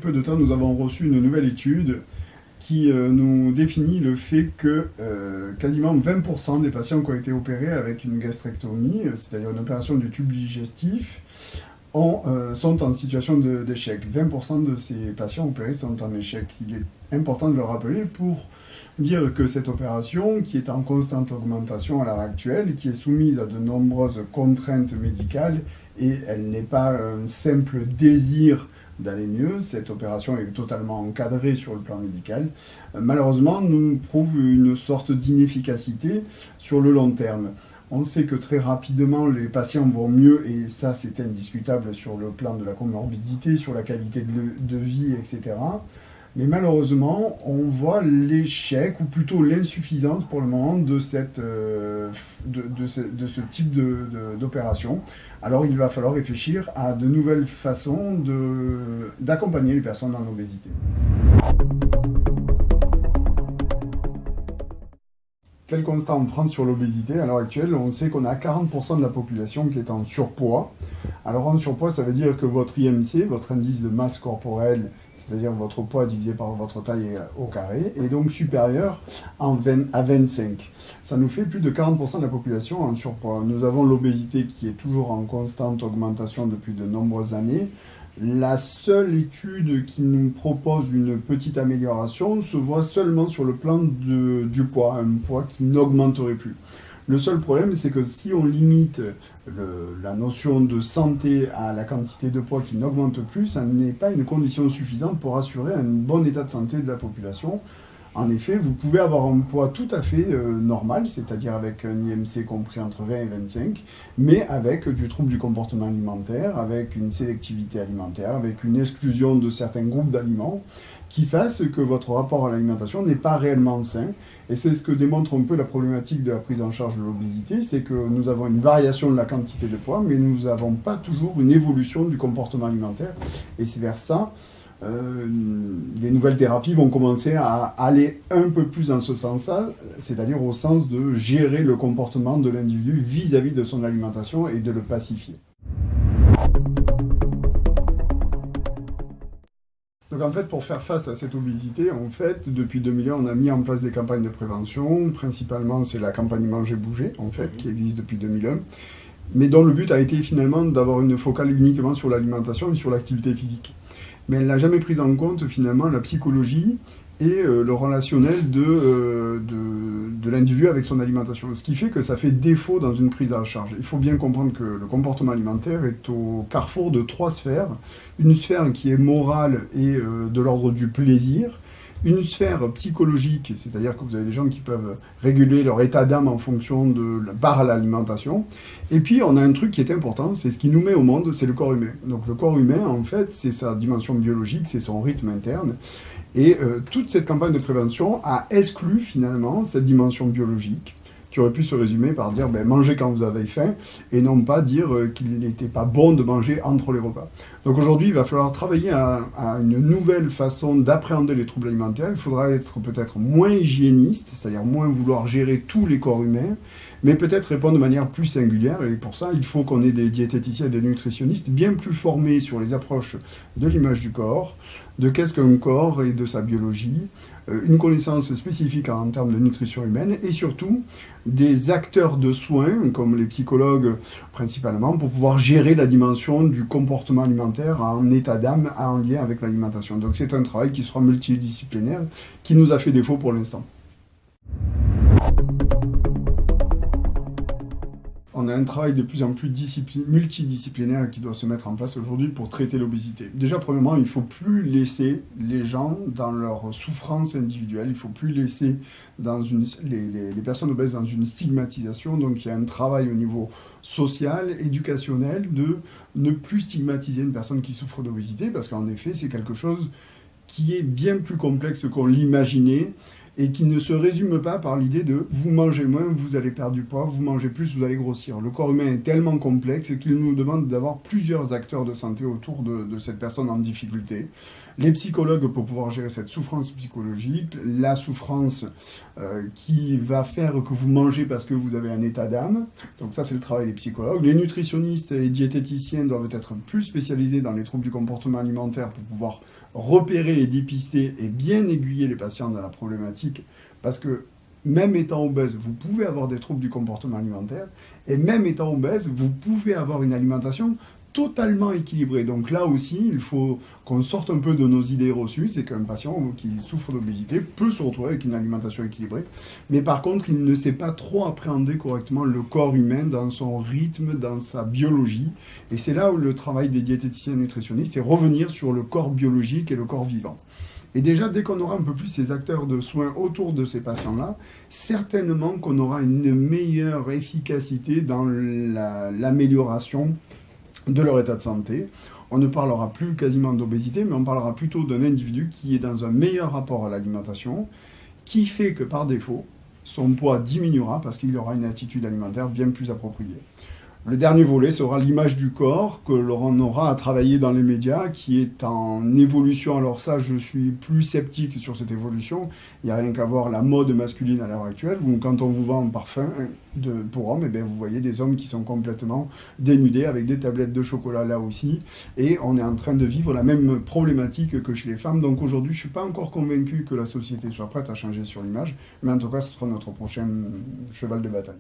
peu de temps, nous avons reçu une nouvelle étude qui nous définit le fait que quasiment 20% des patients qui ont été opérés avec une gastrectomie, c'est-à-dire une opération du tube digestif, sont en situation d'échec. 20% de ces patients opérés sont en échec. Il est important de le rappeler pour dire que cette opération, qui est en constante augmentation à l'heure actuelle, qui est soumise à de nombreuses contraintes médicales, et elle n'est pas un simple désir d'aller mieux, cette opération est totalement encadrée sur le plan médical, malheureusement nous prouve une sorte d'inefficacité sur le long terme. On sait que très rapidement les patients vont mieux, et ça c'est indiscutable sur le plan de la comorbidité, sur la qualité de vie, etc. Mais malheureusement, on voit l'échec, ou plutôt l'insuffisance pour le moment, de ce type d'opération. Alors il va falloir réfléchir à de nouvelles façons d'accompagner les personnes en obésité. Quel constat en France sur l'obésité? À l'heure actuelle, on sait qu'on a 40% de la population qui est en surpoids. Alors en surpoids, ça veut dire que votre IMC, votre indice de masse corporelle, c'est-à-dire votre poids divisé par votre taille au carré, est donc supérieur à 25. Ça nous fait plus de 40% de la population en surpoids. Nous avons l'obésité qui est toujours en constante augmentation depuis de nombreuses années. La seule étude qui nous propose une petite amélioration se voit seulement sur le plan du poids, un poids qui n'augmenterait plus. Le seul problème, c'est que si on limite la notion de santé à la quantité de poids qui n'augmente plus, ça n'est pas une condition suffisante pour assurer un bon état de santé de la population. En effet, vous pouvez avoir un poids tout à fait normal, c'est-à-dire avec un IMC compris entre 20 et 25, mais avec du trouble du comportement alimentaire, avec une sélectivité alimentaire, avec une exclusion de certains groupes d'aliments, qui fassent que votre rapport à l'alimentation n'est pas réellement sain. Et c'est ce que démontre un peu la problématique de la prise en charge de l'obésité, c'est que nous avons une variation de la quantité de poids, mais nous n'avons pas toujours une évolution du comportement alimentaire. Et c'est vers ça, les nouvelles thérapies vont commencer à aller un peu plus dans ce sens-là, c'est-à-dire au sens de gérer le comportement de l'individu vis-à-vis de son alimentation et de le pacifier. Donc en fait, pour faire face à cette obésité, en fait, depuis 2001, on a mis en place des campagnes de prévention. Principalement, c'est la campagne Manger Bouger, en fait, qui existe depuis 2001, mais dont le but a été finalement d'avoir une focale uniquement sur l'alimentation et sur l'activité physique. Mais elle n'a jamais pris en compte finalement la psychologie et le relationnel de l'individu avec son alimentation. Ce qui fait que ça fait défaut dans une prise à charge. Il faut bien comprendre que le comportement alimentaire est au carrefour de 3 sphères. Une sphère qui est morale et de l'ordre du plaisir. Une sphère psychologique, c'est-à-dire que vous avez des gens qui peuvent réguler leur état d'âme en fonction par l'alimentation. Et puis on a un truc qui est important, c'est ce qui nous met au monde, c'est le corps humain. Donc le corps humain, en fait, c'est sa dimension biologique, c'est son rythme interne. Et toute cette campagne de prévention a exclu finalement cette dimension biologique, qui aurait pu se résumer par dire mangez quand vous avez faim, et non pas dire qu'il n'était pas bon de manger entre les repas. Donc aujourd'hui, il va falloir travailler à une nouvelle façon d'appréhender les troubles alimentaires. Il faudra être peut-être moins hygiéniste, c'est-à-dire moins vouloir gérer tous les corps humains, mais peut-être répondre de manière plus singulière. Et pour ça, il faut qu'on ait des diététiciens et des nutritionnistes bien plus formés sur les approches de l'image du corps, de qu'est-ce qu'un corps et de sa biologie, une connaissance spécifique en termes de nutrition humaine, et surtout des acteurs de soins, comme les psychologues principalement, pour pouvoir gérer la dimension du comportement alimentaire en état d'âme en lien avec l'alimentation. Donc c'est un travail qui sera multidisciplinaire, qui nous a fait défaut pour l'instant. On a un travail de plus en plus multidisciplinaire qui doit se mettre en place aujourd'hui pour traiter l'obésité. Déjà, premièrement, il ne faut plus laisser les gens dans leur souffrance individuelle, il ne faut plus laisser les personnes obèses dans une stigmatisation. Donc il y a un travail au niveau social, éducationnel, de ne plus stigmatiser une personne qui souffre d'obésité, parce qu'en effet, c'est quelque chose qui est bien plus complexe qu'on l'imaginait, et qui ne se résume pas par l'idée de « vous mangez moins, vous allez perdre du poids, vous mangez plus, vous allez grossir ». Le corps humain est tellement complexe qu'il nous demande d'avoir plusieurs acteurs de santé autour de cette personne en difficulté. Les psychologues pour pouvoir gérer cette souffrance psychologique, la souffrance qui va faire que vous mangez parce que vous avez un état d'âme. Donc ça, c'est le travail des psychologues. Les nutritionnistes et diététiciens doivent être plus spécialisés dans les troubles du comportement alimentaire pour pouvoir repérer et dépister et bien aiguiller les patients dans la problématique, parce que même étant obèse, vous pouvez avoir des troubles du comportement alimentaire, et même étant obèse, vous pouvez avoir une alimentation totalement équilibrée. Donc là aussi, il faut qu'on sorte un peu de nos idées reçues, c'est qu'un patient qui souffre d'obésité peut se retrouver avec une alimentation équilibrée, mais par contre, il ne sait pas trop appréhender correctement le corps humain dans son rythme, dans sa biologie, et c'est là où le travail des diététiciens et nutritionnistes, c'est revenir sur le corps biologique et le corps vivant. Et déjà, dès qu'on aura un peu plus ces acteurs de soins autour de ces patients-là, certainement qu'on aura une meilleure efficacité dans l'amélioration de leur état de santé. On ne parlera plus quasiment d'obésité, mais on parlera plutôt d'un individu qui est dans un meilleur rapport à l'alimentation, qui fait que par défaut, son poids diminuera parce qu'il aura une attitude alimentaire bien plus appropriée. Le dernier volet sera l'image du corps que l'on aura à travailler dans les médias, qui est en évolution. Alors ça, je suis plus sceptique sur cette évolution. Il n'y a rien qu'à voir la mode masculine à l'heure actuelle, où quand on vous vend un parfum pour hommes, eh bien, vous voyez des hommes qui sont complètement dénudés avec des tablettes de chocolat là aussi. Et on est en train de vivre la même problématique que chez les femmes. Donc aujourd'hui, je ne suis pas encore convaincu que la société soit prête à changer sur l'image, mais en tout cas, ce sera notre prochain cheval de bataille.